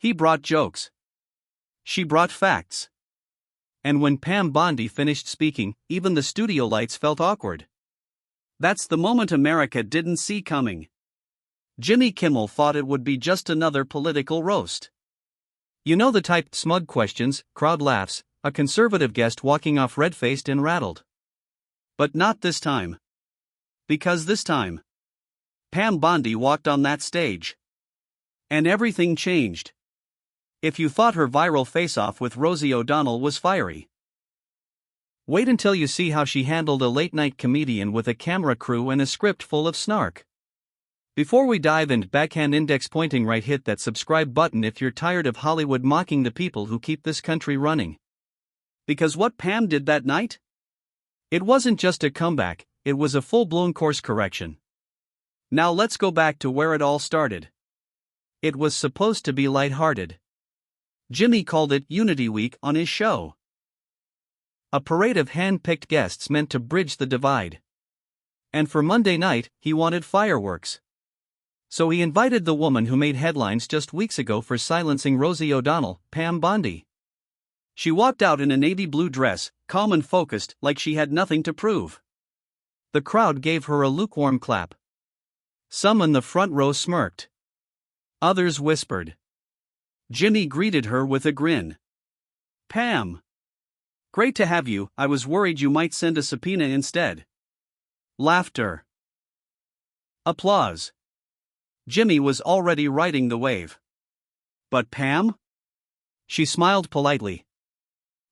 He brought jokes. She brought facts. And when Pam Bondi finished speaking, even the studio lights felt awkward. That's the moment America didn't see coming. Jimmy Kimmel thought it would be just another political roast. You know the type: smug questions, crowd laughs, a conservative guest walking off red-faced and rattled. But not this time. Because this time, Pam Bondi walked on that stage. And everything changed. If you thought her viral face-off with Rosie O'Donnell was fiery, wait until you see how she handled a late-night comedian with a camera crew and a script full of snark. Before we dive in, backhand index pointing right, hit that subscribe button if you're tired of Hollywood mocking the people who keep this country running. Because what Pam did that night? It wasn't just a comeback, it was a full-blown course correction. Now let's go back to where it all started. It was supposed to be lighthearted. Jimmy called it Unity Week on his show. A parade of hand-picked guests meant to bridge the divide. And for Monday night, he wanted fireworks. So he invited the woman who made headlines just weeks ago for silencing Rosie O'Donnell, Pam Bondi. She walked out in a navy blue dress, calm and focused, like she had nothing to prove. The crowd gave her a lukewarm clap. Some in the front row smirked. Others whispered. Jimmy greeted her with a grin. Pam. Great to have you, I was worried you might send a subpoena instead. Laughter. Applause. Jimmy was already riding the wave. But Pam? She smiled politely.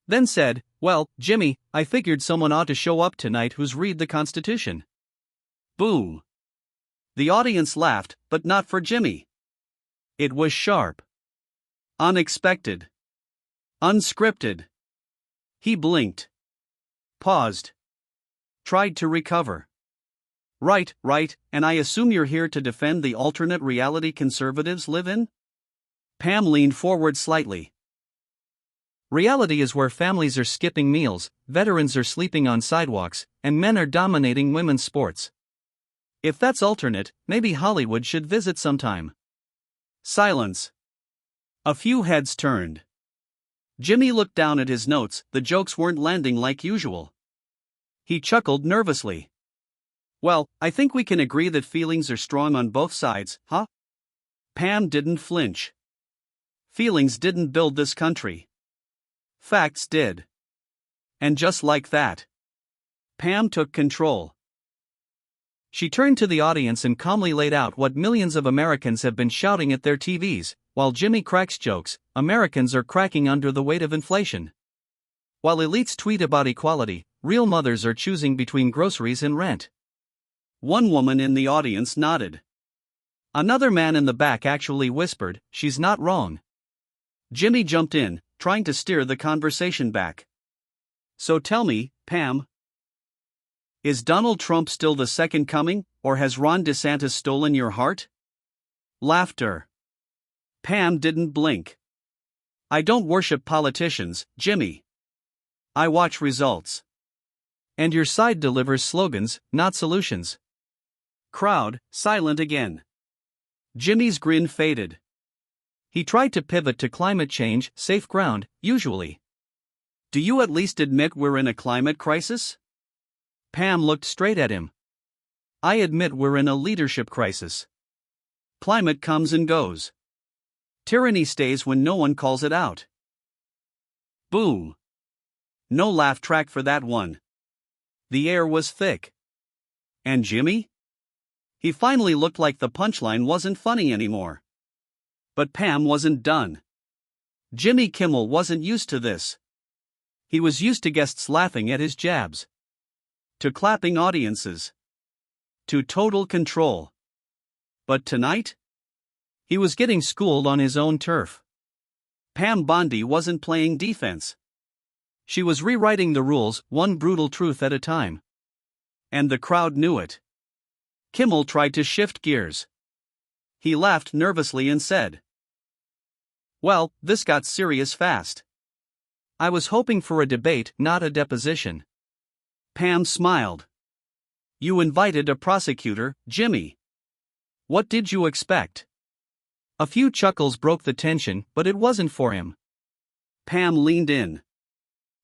Then said, well, Jimmy, I figured someone ought to show up tonight who's read the Constitution. Boom. The audience laughed, but not for Jimmy. It was sharp. Unexpected. Unscripted. He blinked. Paused. Tried to recover. Right, and I assume you're here to defend the alternate reality conservatives live in? Pam leaned forward slightly. Reality is where families are skipping meals, veterans are sleeping on sidewalks, and men are dominating women's sports. If that's alternate, maybe Hollywood should visit sometime. Silence. A few heads turned. Jimmy looked down at his notes, the jokes weren't landing like usual. He chuckled nervously. Well, I think we can agree that feelings are strong on both sides, huh? Pam didn't flinch. Feelings didn't build this country. Facts did. And just like that, Pam took control. She turned to the audience and calmly laid out what millions of Americans have been shouting at their TVs. While Jimmy cracks jokes, Americans are cracking under the weight of inflation. While elites tweet about equality, real mothers are choosing between groceries and rent. One woman in the audience nodded. Another man in the back actually whispered, she's not wrong. Jimmy jumped in, trying to steer the conversation back. So tell me, Pam, is Donald Trump still the second coming, or has Ron DeSantis stolen your heart? Laughter. Pam didn't blink. I don't worship politicians, Jimmy. I watch results. And your side delivers slogans, not solutions. Crowd, silent again. Jimmy's grin faded. He tried to pivot to climate change, safe ground, usually. Do you at least admit we're in a climate crisis? Pam looked straight at him. I admit we're in a leadership crisis. Climate comes and goes. Tyranny stays when no one calls it out. Boom. No laugh track for that one. The air was thick. And Jimmy? He finally looked like the punchline wasn't funny anymore. But Pam wasn't done. Jimmy Kimmel wasn't used to this. He was used to guests laughing at his jabs. To clapping audiences. To total control. But tonight? He was getting schooled on his own turf. Pam Bondi wasn't playing defense. She was rewriting the rules, one brutal truth at a time. And the crowd knew it. Kimmel tried to shift gears. He laughed nervously and said, well, this got serious fast. I was hoping for a debate, not a deposition. Pam smiled. You invited a prosecutor, Jimmy. What did you expect? A few chuckles broke the tension, but it wasn't for him. Pam leaned in.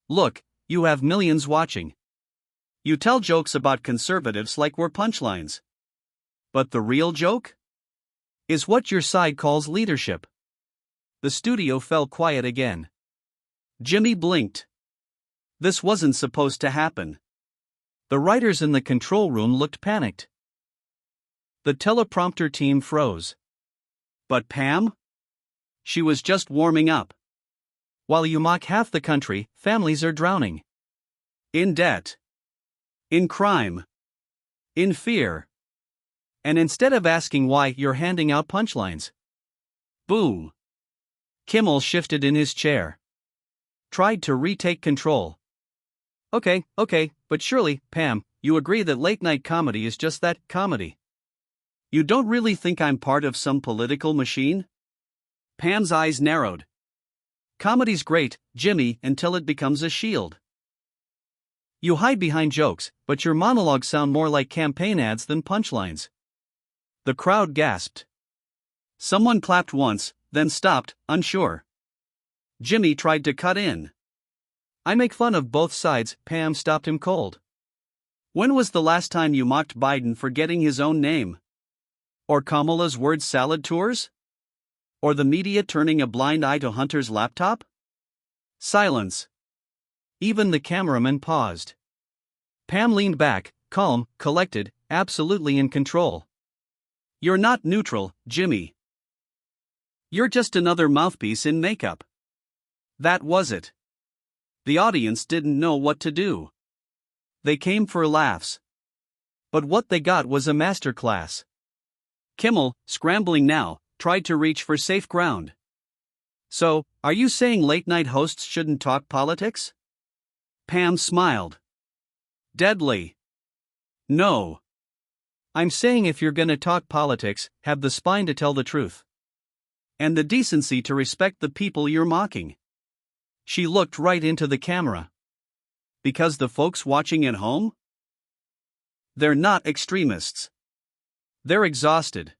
Look, you have millions watching. You tell jokes about conservatives like we're punchlines. But the real joke? Is what your side calls leadership. The studio fell quiet again. Jimmy blinked. This wasn't supposed to happen. The writers in the control room looked panicked. The teleprompter team froze. But Pam? She was just warming up. While you mock half the country, families are drowning. In debt. In crime. In fear. And instead of asking why, you're handing out punchlines. Boom. Kimmel shifted in his chair. Tried to retake control. Okay, but surely, Pam, you agree that late-night comedy is just that, comedy. You don't really think I'm part of some political machine? Pam's eyes narrowed. Comedy's great, Jimmy, until it becomes a shield. You hide behind jokes, but your monologues sound more like campaign ads than punchlines. The crowd gasped. Someone clapped once, then stopped, unsure. Jimmy tried to cut in. I make fun of both sides, Pam stopped him cold. When was the last time you mocked Biden for getting his own name? Or Kamala's word salad tours? Or the media turning a blind eye to Hunter's laptop? Silence. Even the cameraman paused. Pam leaned back, calm, collected, absolutely in control. You're not neutral, Jimmy. You're just another mouthpiece in makeup. That was it. The audience didn't know what to do. They came for laughs. But what they got was a masterclass. Kimmel, scrambling now, tried to reach for safe ground. So, are you saying late-night hosts shouldn't talk politics? Pam smiled. Deadly. No. I'm saying if you're gonna talk politics, have the spine to tell the truth. And the decency to respect the people you're mocking. She looked right into the camera. Because the folks watching at home? They're not extremists. They're exhausted.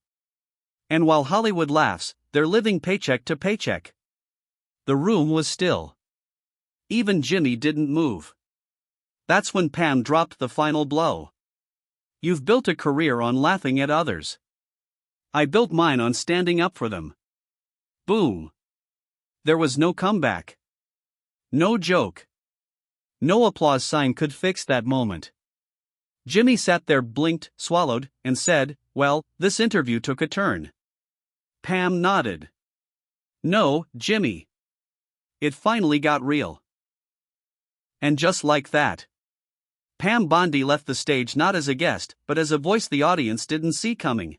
And while Hollywood laughs, they're living paycheck to paycheck. The room was still. Even Jimmy didn't move. That's when Pam dropped the final blow. You've built a career on laughing at others. I built mine on standing up for them. Boom. There was no comeback. No joke. No applause sign could fix that moment. Jimmy sat there, blinked, swallowed, and said, well, this interview took a turn. Pam nodded. No, Jimmy. It finally got real. And just like that, Pam Bondi left the stage not as a guest, but as a voice the audience didn't see coming.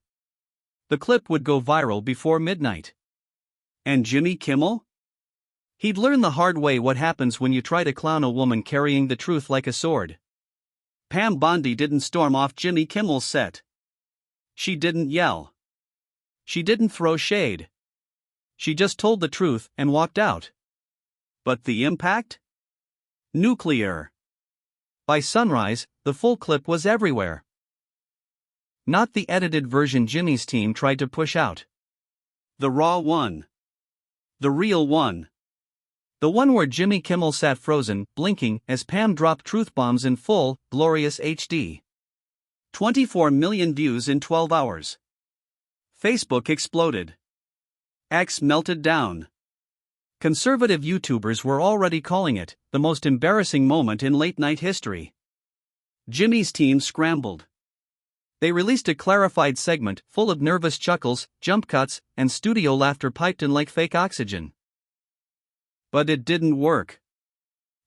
The clip would go viral before midnight. And Jimmy Kimmel? He'd learn the hard way what happens when you try to clown a woman carrying the truth like a sword. Pam Bondi didn't storm off Jimmy Kimmel's set. She didn't yell. She didn't throw shade. She just told the truth and walked out. But the impact? Nuclear. By sunrise, the full clip was everywhere. Not the edited version Jimmy's team tried to push out. The raw one. The real one. The one where Jimmy Kimmel sat frozen, blinking, as Pam dropped truth bombs in full, glorious HD. 24 million views in 12 hours. Facebook exploded. X melted down. Conservative YouTubers were already calling it the most embarrassing moment in late-night history. Jimmy's team scrambled. They released a clarified segment full of nervous chuckles, jump cuts, and studio laughter piped in like fake oxygen. But it didn't work.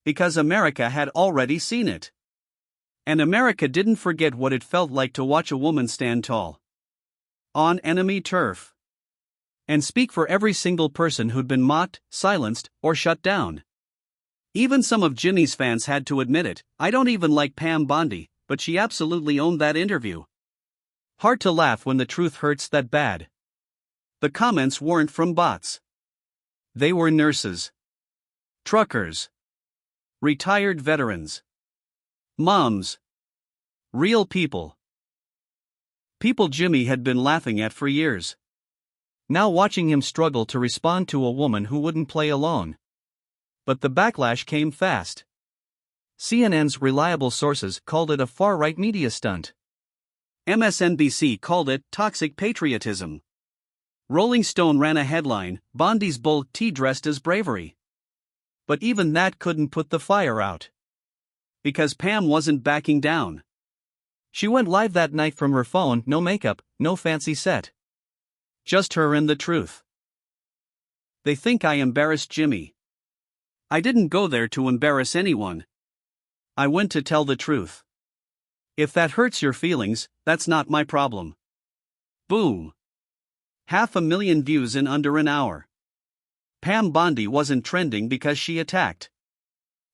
Because America had already seen it. And America didn't forget what it felt like to watch a woman stand tall. On enemy turf. And speak for every single person who'd been mocked, silenced, or shut down. Even some of Jimmy's fans had to admit it. I don't even like Pam Bondi, but she absolutely owned that interview. Hard to laugh when the truth hurts that bad. The comments weren't from bots. They were nurses. Truckers. Retired veterans. Moms. Real people. People Jimmy had been laughing at for years. now watching him struggle to respond to a woman who wouldn't play along. But the backlash came fast. CNN's reliable sources called it a far-right media stunt. MSNBC called it toxic patriotism. Rolling Stone ran a headline, "Bondi's bold tea dressed as bravery." But even that couldn't put the fire out. Because Pam wasn't backing down. She went live that night from her phone, no makeup, no fancy set. Just her and the truth. "They think I embarrassed Jimmy. I didn't go there to embarrass anyone. I went to tell the truth. If that hurts your feelings, that's not my problem." Boom. 500,000 views in under an hour. Pam Bondi wasn't trending because she attacked.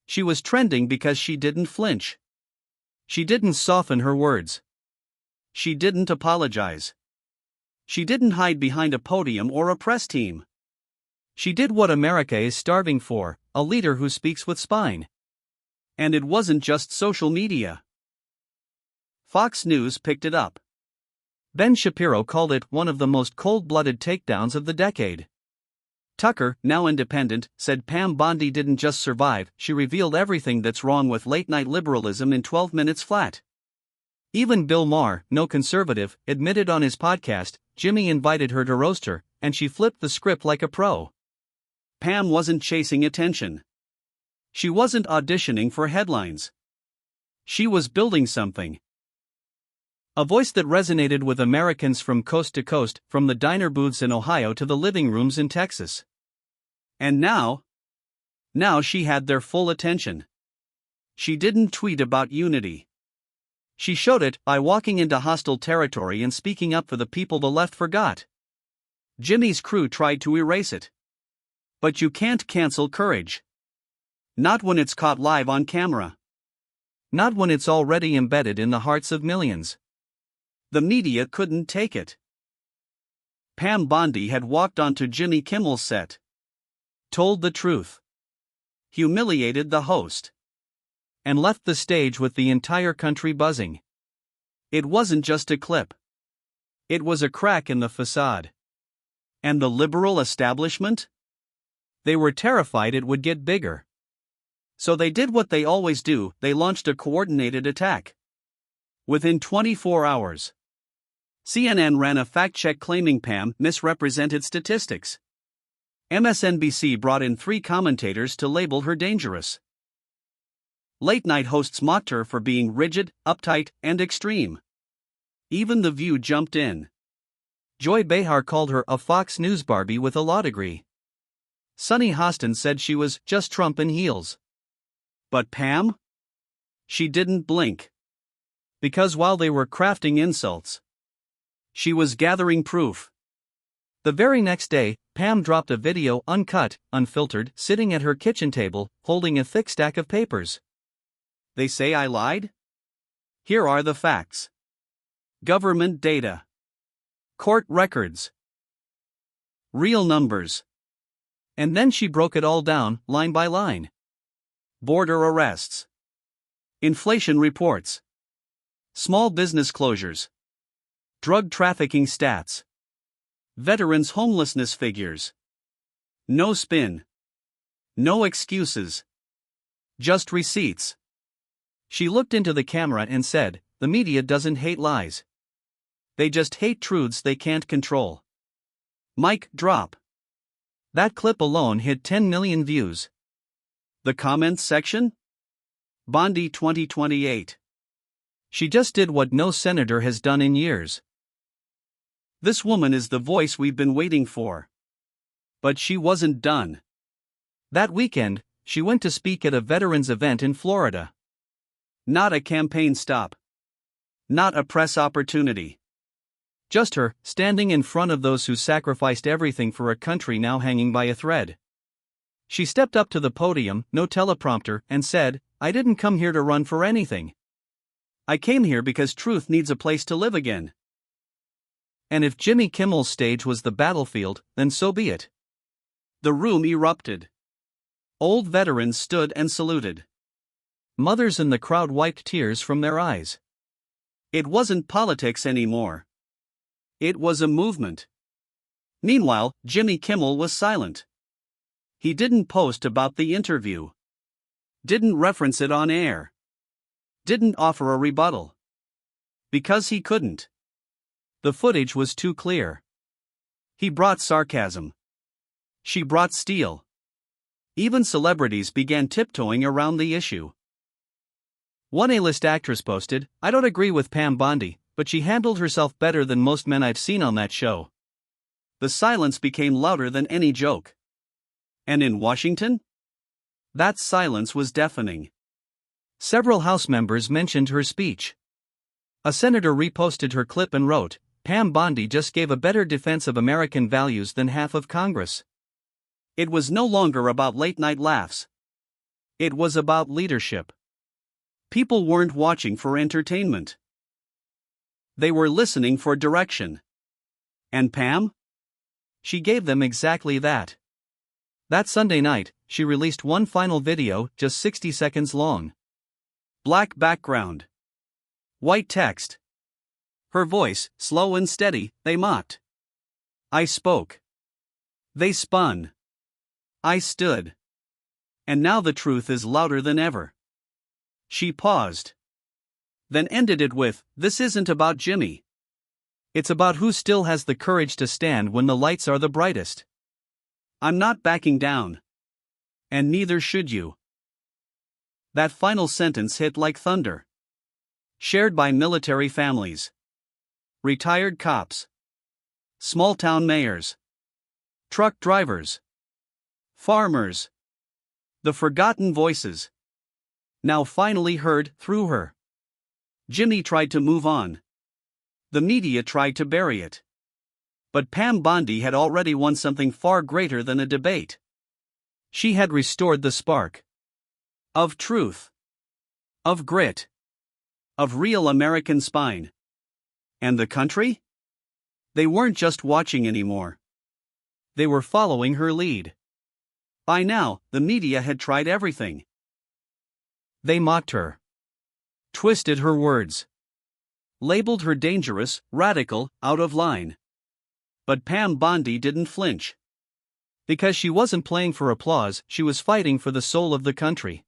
She was trending because she didn't flinch. She didn't soften her words. She didn't apologize. She didn't hide behind a podium or a press team. She did what America is starving for, a leader who speaks with spine. And it wasn't just social media. Fox News picked it up. Ben Shapiro called it one of the most cold-blooded takedowns of the decade. Tucker, now independent, said Pam Bondi didn't just survive, she revealed everything that's wrong with late-night liberalism in 12 minutes flat. Even Bill Maher, no conservative, admitted on his podcast, Jimmy invited her to roast her, and she flipped the script like a pro. Pam wasn't chasing attention. She wasn't auditioning for headlines. She was building something. A voice that resonated with Americans from coast to coast, from the diner booths in Ohio to the living rooms in Texas. And now she had their full attention. She didn't tweet about unity. She showed it by walking into hostile territory and speaking up for the people the left forgot. Jimmy's crew tried to erase it. But you can't cancel courage. Not when it's caught live on camera. Not when it's already embedded in the hearts of millions. The media couldn't take it. Pam Bondi had walked onto Jimmy Kimmel's set. Told the truth. Humiliated the host. And left the stage with the entire country buzzing. It wasn't just a clip. It was a crack in the facade. And the liberal establishment? They were terrified it would get bigger. So they did what they always do, they launched a coordinated attack. Within 24 hours. CNN ran a fact-check claiming Pam misrepresented statistics. MSNBC brought in 3 commentators to label her dangerous. Late-night hosts mocked her for being rigid, uptight, and extreme. Even The View jumped in. Joy Behar called her a Fox News Barbie with a law degree. Sunny Hostin said she was just Trump in heels. But Pam? She didn't blink. Because while they were crafting insults, she was gathering proof. The very next day, Pam dropped a video uncut, unfiltered, sitting at her kitchen table, holding a thick stack of papers. They say I lied? Here are the facts. Government data. Court records. Real numbers. And then she broke it all down, line by line. Border arrests. Inflation reports. Small business closures. Drug trafficking stats. Veterans' homelessness figures. No spin. No excuses. Just receipts. She looked into the camera and said, "The media doesn't hate lies. They just hate truths they can't control." Mic drop. That clip alone hit 10 million views. The comments section? Bondi 2028. She just did what no senator has done in years. This woman is the voice we've been waiting for. But she wasn't done. That weekend, she went to speak at a veterans event in Florida. Not a campaign stop. Not a press opportunity. Just her, standing in front of those who sacrificed everything for a country now hanging by a thread. She stepped up to the podium, no teleprompter, and said, "I didn't come here to run for anything. I came here because truth needs a place to live again." And if Jimmy Kimmel's stage was the battlefield, then so be it. The room erupted. Old veterans stood and saluted. Mothers in the crowd wiped tears from their eyes. It wasn't politics anymore. It was a movement. Meanwhile, Jimmy Kimmel was silent. He didn't post about the interview. Didn't reference it on air. Didn't offer a rebuttal. Because he couldn't. The footage was too clear. He brought sarcasm. She brought steel. Even celebrities began tiptoeing around the issue. One A-list actress posted, "I don't agree with Pam Bondi, but she handled herself better than most men I've seen on that show." The silence became louder than any joke. And in Washington? That silence was deafening. Several House members mentioned her speech. A senator reposted her clip and wrote, "Pam Bondi just gave a better defense of American values than half of Congress." It was no longer about late-night laughs. It was about leadership. People weren't watching for entertainment. They were listening for direction. And Pam? She gave them exactly that. That Sunday night, she released one final video, just 60 seconds long. Black background. White text. Her voice, slow and steady, they mocked. I spoke. They spun. I stood. And now the truth is louder than ever. She paused. Then ended it with, "This isn't about Jimmy. It's about who still has the courage to stand when the lights are the brightest. I'm not backing down. And neither should you." That final sentence hit like thunder. Shared by military families. Retired cops. Small-town mayors. Truck drivers. Farmers. The forgotten voices. Now finally heard through her. Jimmy tried to move on. The media tried to bury it. But Pam Bondi had already won something far greater than a debate. She had restored the spark. Of truth. Of grit. Of real American spine. And the country? They weren't just watching anymore. They were following her lead. By now, the media had tried everything. They mocked her. Twisted her words. Labeled her dangerous, radical, out of line. But Pam Bondi didn't flinch. Because she wasn't playing for applause, she was fighting for the soul of the country.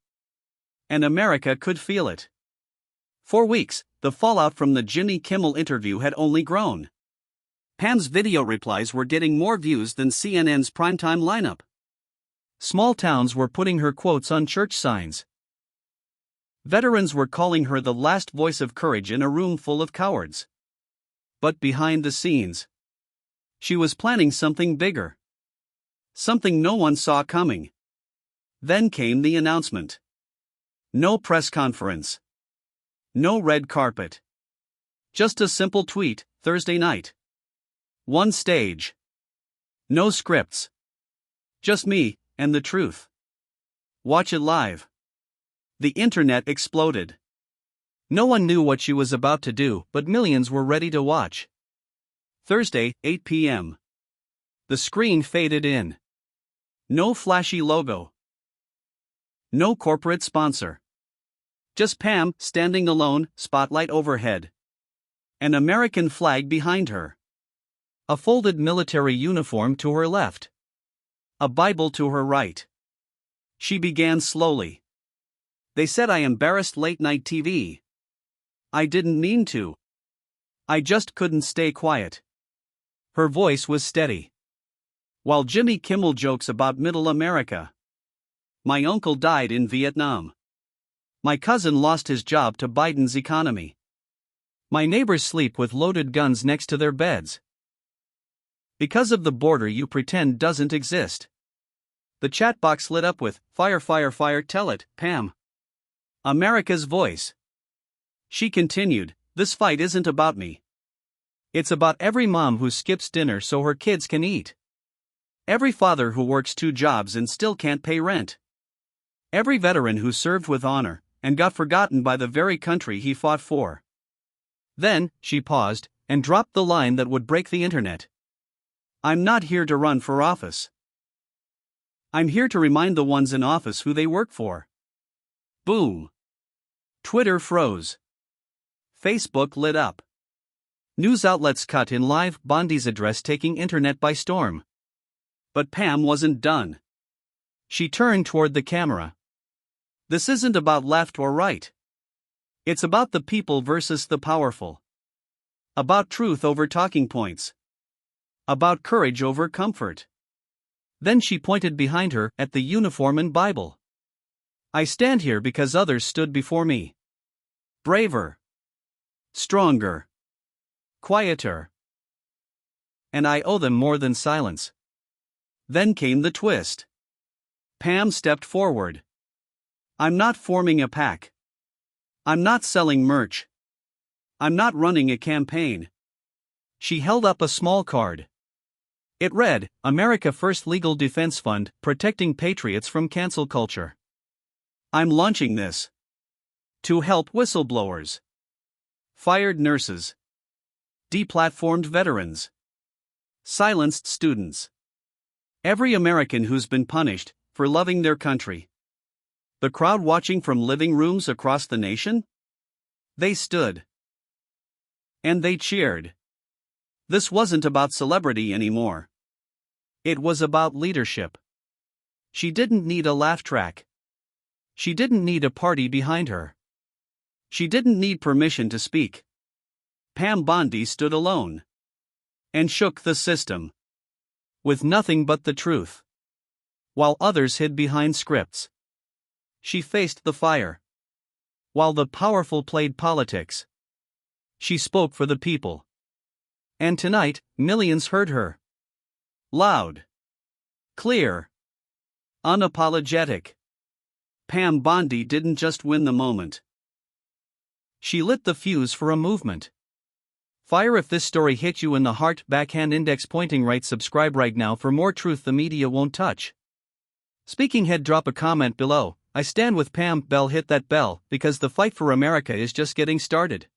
And America could feel it. For weeks, the fallout from the Jimmy Kimmel interview had only grown. Pam's video replies were getting more views than CNN's primetime lineup. Small towns were putting her quotes on church signs. Veterans were calling her the last voice of courage in a room full of cowards. But behind the scenes, she was planning something bigger. Something no one saw coming. Then came the announcement. No press conference. No red carpet. Just a simple tweet, Thursday night. One stage. No scripts. Just me, and the truth. Watch it live. The internet exploded. No one knew what she was about to do, but millions were ready to watch. Thursday, 8 p.m. The screen faded in. No flashy logo. No corporate sponsor. Just Pam, standing alone, spotlight overhead. An American flag behind her. A folded military uniform to her left. A Bible to her right. She began slowly. They said I embarrassed late-night TV. I didn't mean to. I just couldn't stay quiet. Her voice was steady. While Jimmy Kimmel jokes about middle America. My uncle died in Vietnam. My cousin lost his job to Biden's economy. My neighbors sleep with loaded guns next to their beds. Because of the border you pretend doesn't exist. The chat box lit up with, "Fire, fire, fire, tell it, Pam." America's voice. She continued, "This fight isn't about me. It's about every mom who skips dinner so her kids can eat. Every father who works 2 jobs and still can't pay rent. Every veteran who served with honor and got forgotten by the very country he fought for." Then, she paused and dropped the line that would break the internet. "I'm not here to run for office. I'm here to remind the ones in office who they work for." Boom. Twitter froze. Facebook lit up. News outlets cut in live Bondi's address taking internet by storm. But Pam wasn't done. She turned toward the camera. This isn't about left or right. It's about the people versus the powerful. About truth over talking points. About courage over comfort. Then she pointed behind her at the uniform and Bible. I stand here because others stood before me. Braver. Stronger. Quieter. And I owe them more than silence. Then came the twist. Pam stepped forward. I'm not forming a pack. I'm not selling merch. I'm not running a campaign. She held up a small card. It read, America First Legal Defense Fund, Protecting Patriots from Cancel Culture. I'm launching this to help whistleblowers, fired nurses, deplatformed veterans, silenced students, every American who's been punished for loving their country. The crowd watching from living rooms across the nation? They stood. And they cheered. This wasn't about celebrity anymore. It was about leadership. She didn't need a laugh track. She didn't need a party behind her. She didn't need permission to speak. Pam Bondi stood alone. And shook the system. With nothing but the truth. While others hid behind scripts. She faced the fire. While the powerful played politics. She spoke for the people. And tonight, millions heard her. Loud. Clear. Unapologetic. Pam Bondi didn't just win the moment. She lit the fuse for a movement. Fire if this story hit you in the heart, backhand index pointing right. Subscribe right now for more truth the media won't touch. Speaking head, drop a comment below. I stand with Pam. Bell, hit that bell, because the fight for America is just getting started.